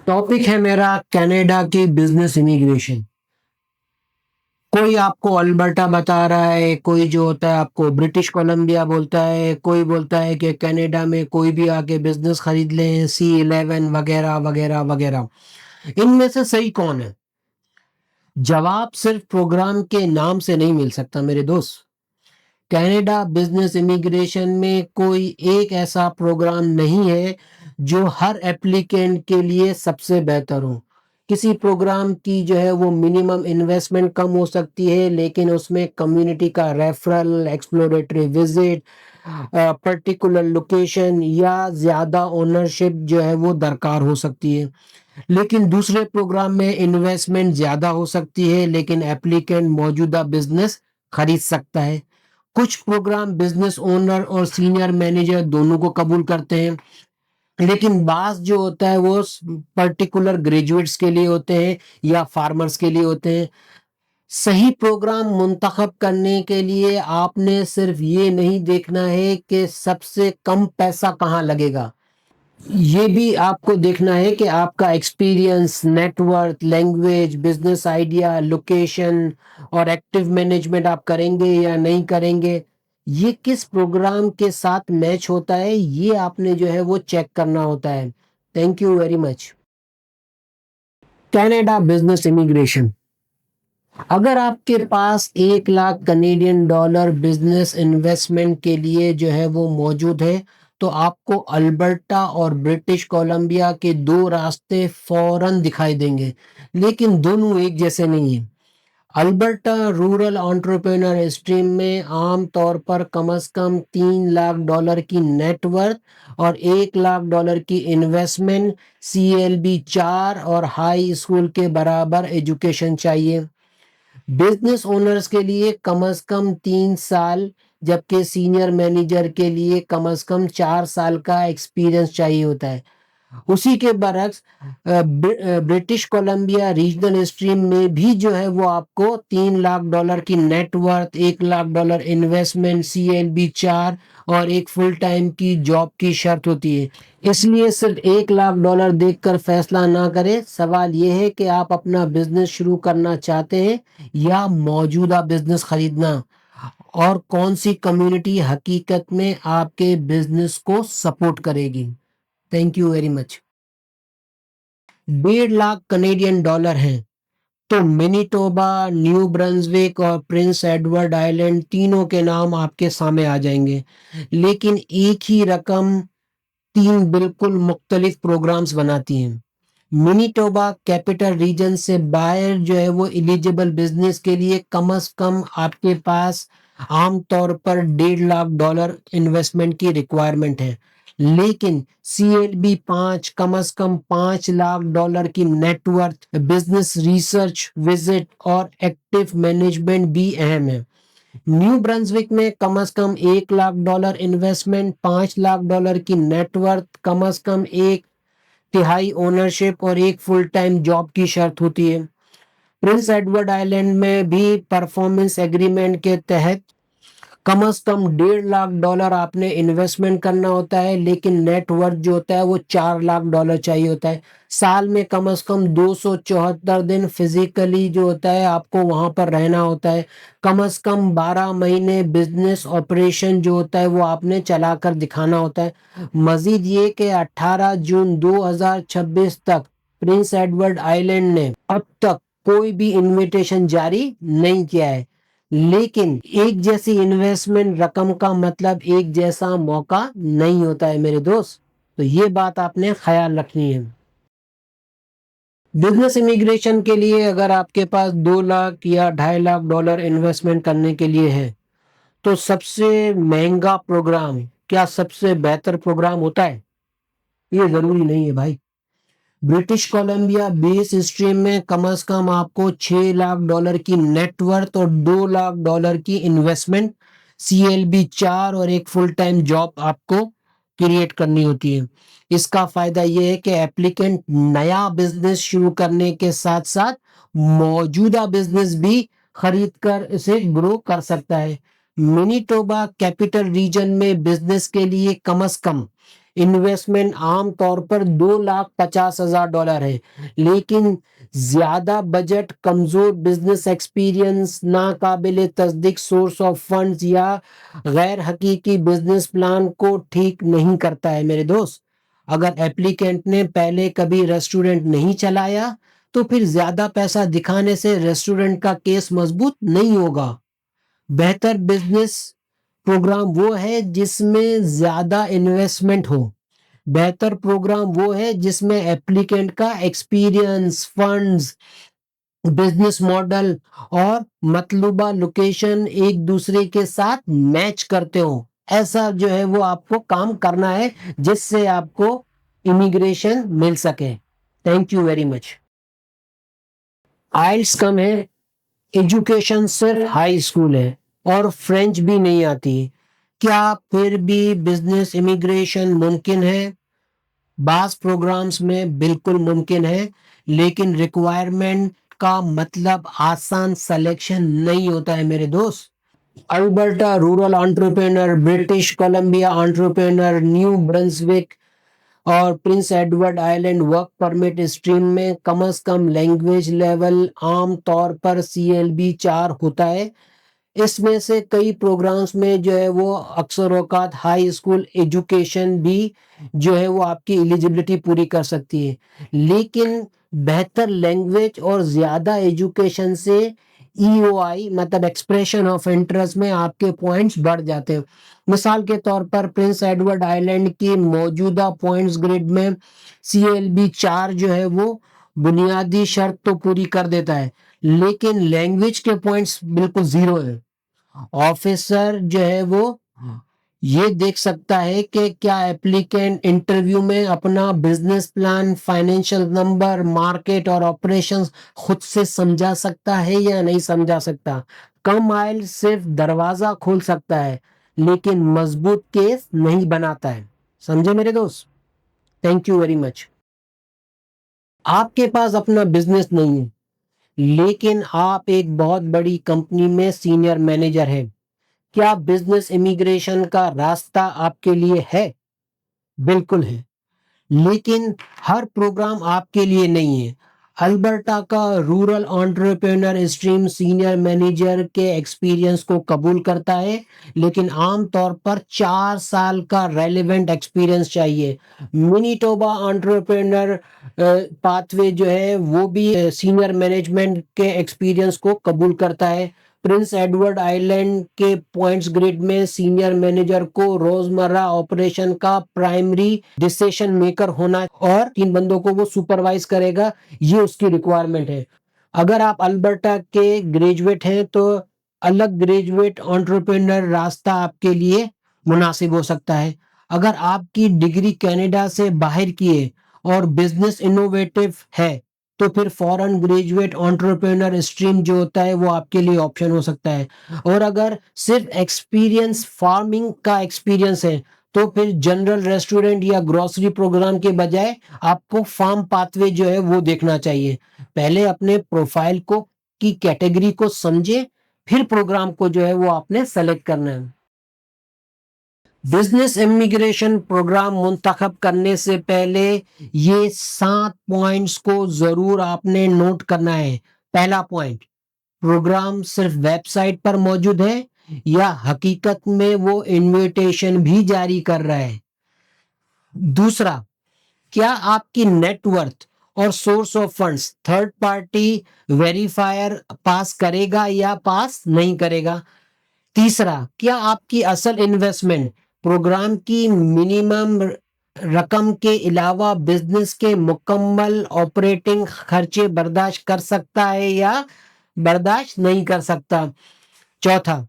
Topic ہے میرا Canada کی بزنس امیگریشن۔ کوئی آپ کو البرٹا بتا رہا ہے، کوئی جو ہوتا ہے آپ کو برٹش کولمبیا بولتا ہے، کوئی بولتا ہے کہ کینیڈا میں کوئی بھی آ کے بزنس خرید لیں، C11 وغیرہ وغیرہ وغیرہ۔ ان میں سے صحیح کون ہے؟ جواب صرف پروگرام کے نام سے نہیں مل سکتا میرے دوست۔ کینیڈا بزنس امیگریشن میں کوئی ایک ایسا پروگرام نہیں ہے جو ہر ایپلیکینٹ کے لیے سب سے بہتر ہو۔ کسی پروگرام کی جو ہے وہ منیمم انویسٹمنٹ کم ہو سکتی ہے، لیکن اس میں کمیونٹی کا referral, exploratory visit, particular location یا زیادہ اونرشپ جو ہے وہ درکار ہو سکتی ہے۔ لیکن دوسرے پروگرام میں انویسٹمنٹ زیادہ ہو سکتی ہے، لیکن ایپلیکینٹ موجودہ بزنس خرید سکتا ہے۔ کچھ پروگرام بزنس اونر اور سینئر مینیجر دونوں کو قبول کرتے ہیں، لیکن بعض جو ہوتا ہے وہ پرٹیکولر گریجویٹس کے لیے ہوتے ہیں یا فارمرز کے لیے ہوتے ہیں۔ صحیح پروگرام منتخب کرنے کے لیے آپ نے صرف یہ نہیں دیکھنا ہے کہ سب سے کم پیسہ کہاں لگے گا، یہ بھی آپ کو دیکھنا ہے کہ آپ کا experience, net worth, language, business idea, location اور ایکٹیو مینجمنٹ آپ کریں گے یا نہیں کریں گے، یہ کس پروگرام کے ساتھ میچ ہوتا ہے، یہ آپ نے جو ہے وہ چیک کرنا ہوتا ہے۔ Thank you very much. Canada business immigration. اگر آپ کے پاس $1,00,000 بزنس انویسٹمنٹ کے لیے جو ہے وہ موجود ہے، تو آپ کو البرٹا اور برٹش کولمبیا کے دو راستے فوراً دکھائی دیں گے، لیکن دونوں ایک جیسے نہیں ہیں۔ البرٹا رورل انٹرپرینر اسٹریم میں عام طور پر کم از کم $3,00,000 کی نیٹ ورتھ اور $1,00,000 کی انویسٹمنٹ، CLB 4 اور ہائی اسکول کے برابر ایجوکیشن چاہیے۔ بزنس اونرز کے لیے کم از کم 3 سال، جبکہ سینئر مینیجر کے لیے کم از کم 4 سال کا ایکسپیرینس چاہیے ہوتا ہے۔ اسی کے برعکس برٹش کولمبیا ریجنل اسٹریم میں بھی جو ہے وہ آپ کو $3,00,000 کی نیٹ ورتھ، $1,00,000 انویسٹمنٹ، CLB 4 اور ایک فل ٹائم کی جاب کی شرط ہوتی ہے۔ اس لیے صرف $1,00,000 دیکھ کر فیصلہ نہ کریں۔ سوال یہ ہے کہ آپ اپنا بزنس شروع کرنا چاہتے ہیں یا موجودہ بزنس خریدنا، اور کون سی کمیونٹی حقیقت میں آپ کے بزنس کو سپورٹ کرے گی۔ تھینک یو ویری مچ۔ $1,50,000 ہیں تو منیٹوبا، نیو برنزوک اور پرنس ایڈورڈ آئلینڈ تینوں کے نام آپ کے سامنے آ جائیں گے، لیکن ایک ہی رقم 3 بالکل مختلف پروگرامز بناتی ہیں۔ منیٹوبا کیپٹل ریجن سے باہر جو ہے وہ ایلیجیبل بزنس کے لیے کم از کم آپ کے پاس عام طور پر $1,50,000 انویسٹمنٹ کی ریکوائرمنٹ ہے، لیکن CLB 5 کم از کم $5,00,000 کی net worth, business research visit اور ایکٹیو مینجمنٹ بھی اہم ہے۔ نیو برنزوک میں کم از کم $1,00,000 انویسٹمنٹ، $5,00,000 کی نیٹ ورتھ، کم از کم 1/3 اونرشپ اور ایک فل ٹائم جاب کی شرط ہوتی ہے۔ پرنس ایڈورڈ آئلینڈ میں بھی پرفارمنس ایگریمنٹ کے تحت کم از کم $1,50,000 آپ نے انویسٹمنٹ کرنا ہوتا ہے، لیکن نیٹ ورتھ جو ہوتا ہے وہ $4,00,000 چاہیے ہوتا ہے۔ سال میں کم از کم 274 دن فزیکلی جو ہوتا ہے آپ کو وہاں پر رہنا ہوتا ہے۔ کم از کم 12 مہینے بزنس آپریشن جو ہوتا ہے وہ آپ نے چلا کر دکھانا ہوتا ہے۔ مزید یہ کہ 18 جون 2026 تک پرنس ایڈورڈ آئلینڈ نے اب تک کوئی بھی انویٹیشن جاری نہیں کیا ہے، لیکن ایک جیسی انویسٹمنٹ رقم کا مطلب ایک جیسا موقع نہیں ہوتا ہے میرے دوست، تو یہ بات آپ نے خیال رکھنی ہے۔ بزنس امیگریشن کے لیے اگر آپ کے پاس 2 لاکھ یا $2.5 لاکھ انویسٹمنٹ کرنے کے لیے ہے، تو سب سے مہنگا پروگرام کیا سب سے بہتر پروگرام ہوتا ہے؟ یہ ضروری نہیں ہے بھائی۔ برٹش کولمبیا بیس اسٹریم میں کم از کم آپ کو $6,00,000 کی نیٹ ورتھ اور $2,00,000 کی انویسٹمنٹ، CLB 4 اور ایک فل ٹائم جاب آپ کو کریٹ کرنی ہوتی ہے۔ اس کا فائدہ یہ ہے کہ ایپلیکینٹ نیا بزنس شروع کرنے کے ساتھ ساتھ موجودہ بزنس بھی خرید کر اسے گرو کر سکتا ہے۔ منیٹوبا کیپٹل ریجن میں بزنس کے لیے کم از کم انویسٹمنٹ عام طور پر $2,50,000 ہے، لیکن زیادہ بجٹ کمزور بزنس ایکسپیرینس، ناقابل تصدیق سورس آف فنڈز یا غیر حقیقی بزنس پلان کو ٹھیک نہیں کرتا ہے میرے دوست۔ اگر ایپلیکینٹ نے پہلے کبھی ریسٹورنٹ نہیں چلایا تو پھر زیادہ پیسہ دکھانے سے ریسٹورنٹ کا کیس مضبوط نہیں ہوگا۔ بہتر بزنس پروگرام وہ ہے جس میں زیادہ انویسٹمنٹ ہو۔ بہتر پروگرام وہ ہے جس میں ایپلیکینٹ کا ایکسپیرینس، فنڈز، بزنس ماڈل اور مطلوبہ لوکیشن ایک دوسرے کے ساتھ میچ کرتے ہوں۔ ایسا جو ہے وہ آپ کو کام کرنا ہے جس سے آپ کو امیگریشن مل سکے۔ Thank you very much. IELTS کم ہے، ایجوکیشن صرف ہائی اسکول ہے اور فرینچ بھی نہیں آتی، کیا پھر بھی بزنس امیگریشن ممکن ہے؟ بعض پروگرامز میں بالکل ممکن ہے، لیکن ریکوائرمنٹ کا مطلب آسان سلیکشن نہیں ہوتا ہے میرے دوست۔ Alberta rural entrepreneur, British Columbia entrepreneur, New Brunswick اور Prince Edward Island work permit stream میں کم از کم لینگویج لیول عام طور پر CLB 4 ہوتا ہے۔ اس میں سے کئی پروگرامز میں جو ہے وہ اکثر اوقات ہائی اسکول ایجوکیشن بھی جو ہے وہ آپ کی ایلیجبلٹی پوری کر سکتی ہے، لیکن بہتر لینگویج اور زیادہ ایجوکیشن سے EOI مطلب ایکسپریشن آف انٹرسٹ میں آپ کے پوائنٹس بڑھ جاتے ہیں۔ مثال کے طور پر پرنس ایڈورڈ آئلینڈ کی موجودہ پوائنٹس گریڈ میں CLB 4 جو ہے وہ بنیادی شرط تو پوری کر دیتا ہے، لیکن لینگویج کے پوائنٹس بالکل زیرو ہے۔ آفیسر جو ہے وہ یہ دیکھ سکتا ہے کہ کیا ایپلیکینٹ انٹرویو میں اپنا business plan, financial number, market اور آپریشنز خود سے سمجھا سکتا ہے یا نہیں سمجھا سکتا۔ کم آئل صرف دروازہ کھول سکتا ہے لیکن مضبوط کیس نہیں بناتا ہے، سمجھے میرے دوست؟ تھینک یو ویری مچ۔ آپ کے پاس اپنا بزنس نہیں ہے لیکن آپ ایک بہت بڑی کمپنی میں سینئر مینیجر ہیں، کیا بزنس امیگریشن کا راستہ آپ کے لیے ہے؟ بالکل ہے، لیکن ہر پروگرام آپ کے لیے نہیں ہے۔ البرٹا کا rural entrepreneur stream senior manager کے ایکسپیرینس کو قبول کرتا ہے، لیکن عام طور پر 4 سال کا ریلیونٹ ایکسپیرینس چاہیے۔ منیٹوبا انٹرپرینر پاتھ وے جو ہے وہ بھی سینئر مینجمنٹ کے ایکسپیرینس کو قبول کرتا ہے۔ پرنس ایڈورڈ آئلینڈ کے پوائنٹس گریڈ میں سینئر مینیجر کو روزمرہ آپریشن کا پرائمری ڈیسیشن میکر ہونا اور 3 بندوں کو وہ سپروائز کرے گا، یہ اس کی ریکوائرمنٹ ہے۔ اگر آپ البرٹا کے گریجویٹ ہیں تو الگ گریجویٹ انٹرپرینر راستہ آپ کے لیے مناسب ہو سکتا ہے۔ اگر آپ کی ڈگری کینیڈا سے باہر کی ہے اور بزنس انوویٹو ہے تو پھر فورن گریجویٹ انٹرپرینر اسٹریم جو ہوتا ہے وہ آپ کے لیے آپشن ہو سکتا ہے، اور اگر صرف ایکسپیرینس فارمنگ کا ایکسپیرینس ہے تو پھر جنرل ریسٹورنٹ یا گروسری پروگرام کے بجائے آپ کو فارم پاتھ وے جو ہے وہ دیکھنا چاہیے۔ پہلے اپنے پروفائل کو کی کیٹیگری کو سمجھے، پھر پروگرام کو جو ہے وہ آپ نے سلیکٹ کرنا ہے۔ بزنس امیگریشن پروگرام منتخب کرنے سے پہلے یہ 7 پوائنٹس کو ضرور آپ نے نوٹ کرنا ہے۔ پہلا پوائنٹ، پروگرام صرف ویب سائٹ پر موجود ہے یا حقیقت میں وہ انویٹیشن بھی جاری کر رہا ہے؟ دوسرا، کیا آپ کی نیٹ ورتھ اور source of funds third party verifier pass کرے گا یا پاس نہیں کرے گا؟ تیسرا، کیا آپ کی اصل انویسٹمنٹ پروگرام کی منیمم رقم کے علاوہ بزنس کے مکمل آپریٹنگ خرچے برداشت کر سکتا ہے یا برداشت نہیں کر سکتا؟ چوتھا،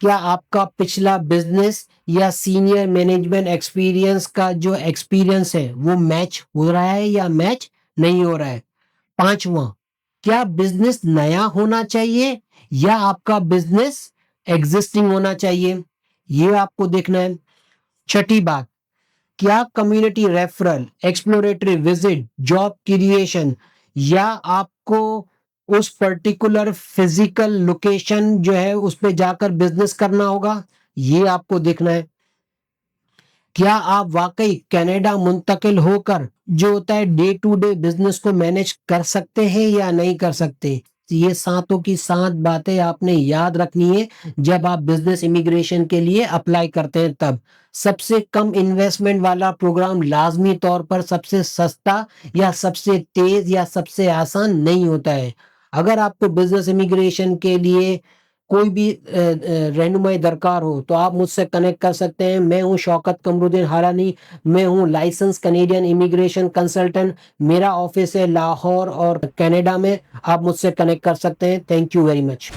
کیا آپ کا پچھلا بزنس یا سینئر مینجمنٹ ایکسپیرینس کا جو ایکسپیرینس ہے وہ میچ ہو رہا ہے یا میچ نہیں ہو رہا ہے؟ پانچواں، کیا بزنس نیا ہونا چاہیے یا آپ کا بزنس ایگزسٹنگ ہونا چاہیے؟ یہ آپ کو دیکھنا ہے۔ چھٹی بات، کیا community referral, exploratory visit, job creation یا آپ کو اس پرٹیکولر فزیکل لوکیشن جو ہے اس پہ جا کر بزنس کرنا ہوگا؟ یہ آپ کو دیکھنا ہے۔ کیا آپ واقعی کینیڈا منتقل ہو کر جو ہوتا ہے ڈے ٹو ڈے بزنس کو مینج کر سکتے ہیں یا نہیں کر سکتے؟ یہ ساتوں کی سات باتیں آپ نے یاد رکھنی ہے جب آپ بزنس امیگریشن کے لیے اپلائی کرتے ہیں تب۔ سب سے کم انویسٹمنٹ والا پروگرام لازمی طور پر سب سے سستا یا سب سے تیز یا سب سے آسان نہیں ہوتا ہے۔ اگر آپ کو بزنس امیگریشن کے لیے کوئی بھی رہنمائی درکار ہو تو آپ مجھ سے کنیکٹ کر سکتے ہیں۔ میں ہوں شوکت قمرالدین ہارانی، میں ہوں لائسنس کنیڈین امیگریشن کنسلٹنٹ۔ میرا آفس ہے لاہور اور کینیڈا میں۔ آپ مجھ سے کنیکٹ کر سکتے ہیں۔ Thank you very much.